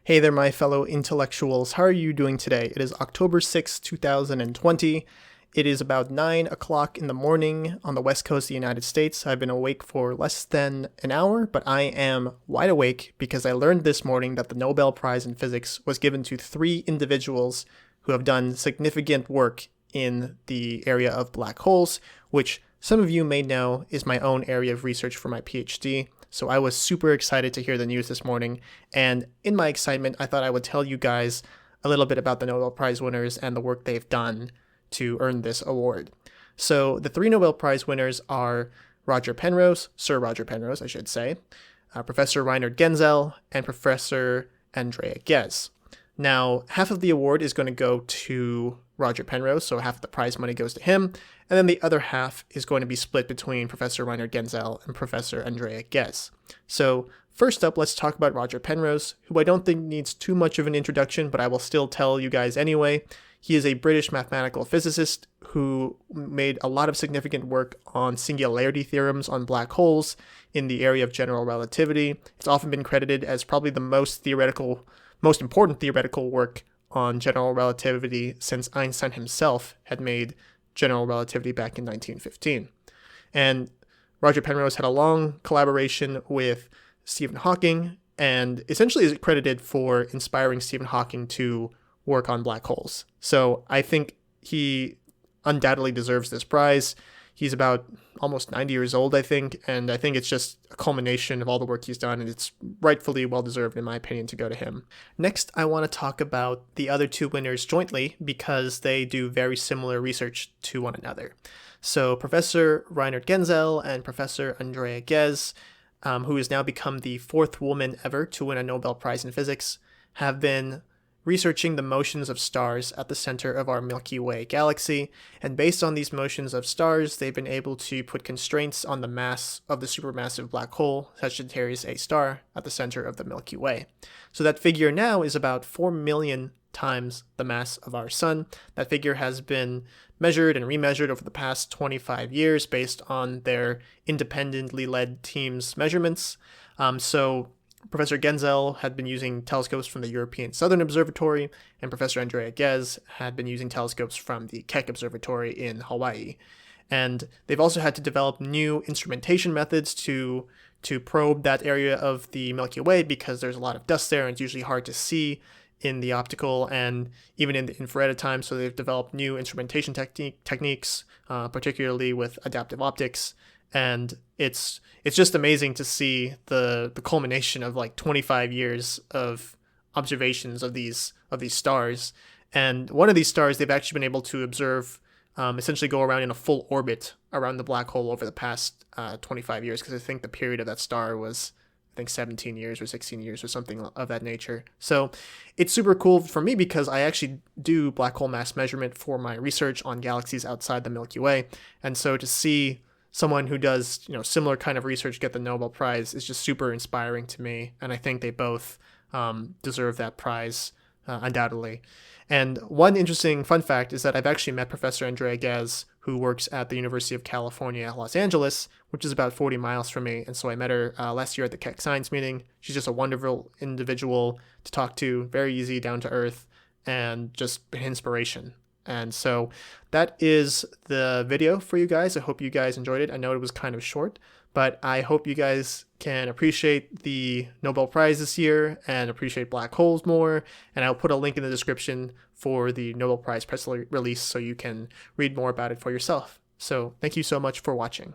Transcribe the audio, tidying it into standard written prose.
Hey there, my fellow intellectuals. How are you doing today? It is October 6, 2020. It is about 9 o'clock in the morning on the west coast of the United States. I've been awake for less than an hour, but I am wide awake because I learned this morning that the Nobel Prize in Physics was given to 3 individuals who have done significant work in the area of black holes, which some of you may know is my own area of research for my PhD. So I was super excited to hear the news this morning, and in my excitement, I thought I would tell you guys a little bit about the Nobel Prize winners and the work they've done to earn this award. So the 3 Nobel Prize winners are Roger Penrose, Sir Roger Penrose, I should say, Professor Reinhard Genzel, and Professor Andrea Ghez. Now, half of the award is going to go to Roger Penrose, so half of the prize money goes to him, and then the other half is going to be split between Professor Reinhard Genzel and Professor Andrea Ghez. So first up, let's talk about Roger Penrose, who I don't think needs too much of an introduction, but I will still tell you guys anyway. He is a British mathematical physicist who made a lot of significant work on singularity theorems on black holes in the area of general relativity. It's often been credited as probably the most important theoretical work on general relativity since Einstein himself had made general relativity back in 1915. And Roger Penrose had a long collaboration with Stephen Hawking and essentially is credited for inspiring Stephen Hawking to work on black holes. So I think he undoubtedly deserves this prize. He's about almost 90 years old, I think, and I think it's just a culmination of all the work he's done, and it's rightfully well-deserved, in my opinion, to go to him. Next, I want to talk about the other 2 winners jointly because they do very similar research to one another. So Professor Reinhard Genzel and Professor Andrea Ghez, who has now become the 4th woman ever to win a Nobel Prize in Physics, have been researching the motions of stars at the center of our Milky Way galaxy, and based on these motions of stars, they've been able to put constraints on the mass of the supermassive black hole Sagittarius A star at the center of the Milky Way. So that figure now is about 4 million times the mass of our sun. That figure has been measured and remeasured over the past 25 years based on their independently led team's measurements. So Professor Genzel had been using telescopes from the European Southern Observatory, and Professor Andrea Ghez had been using telescopes from the Keck Observatory in Hawaii. And they've also had to develop new instrumentation methods to probe that area of the Milky Way because there's a lot of dust there and it's usually hard to see in the optical and even in the infrared at times. So they've developed new instrumentation techniques, particularly with adaptive optics. And it's just amazing to see the culmination of like 25 years of observations of these stars. And one of these stars they've actually been able to observe essentially go around in a full orbit around the black hole over the past 25 years, because I think the period of that star was 17 years or 16 years or something of that nature. So it's super cool for me because I actually do black hole mass measurement for my research on galaxies outside the Milky Way. And so to see someone who does, similar kind of research get the Nobel Prize is just super inspiring to me, and I think they both deserve that prize undoubtedly. And one interesting fun fact is that I've actually met Professor Andrea Ghez, who works at the University of California, Los Angeles, which is about 40 miles from me, and so I met her last year at the Keck Science meeting. She's just a wonderful individual to talk to, very easy, down to earth, and just an inspiration. And so that is the video for you guys. I hope you guys enjoyed it. I know it was kind of short, but I hope you guys can appreciate the Nobel Prize this year and appreciate black holes more. And I'll put a link in the description for the Nobel Prize press release so you can read more about it for yourself. So thank you so much for watching.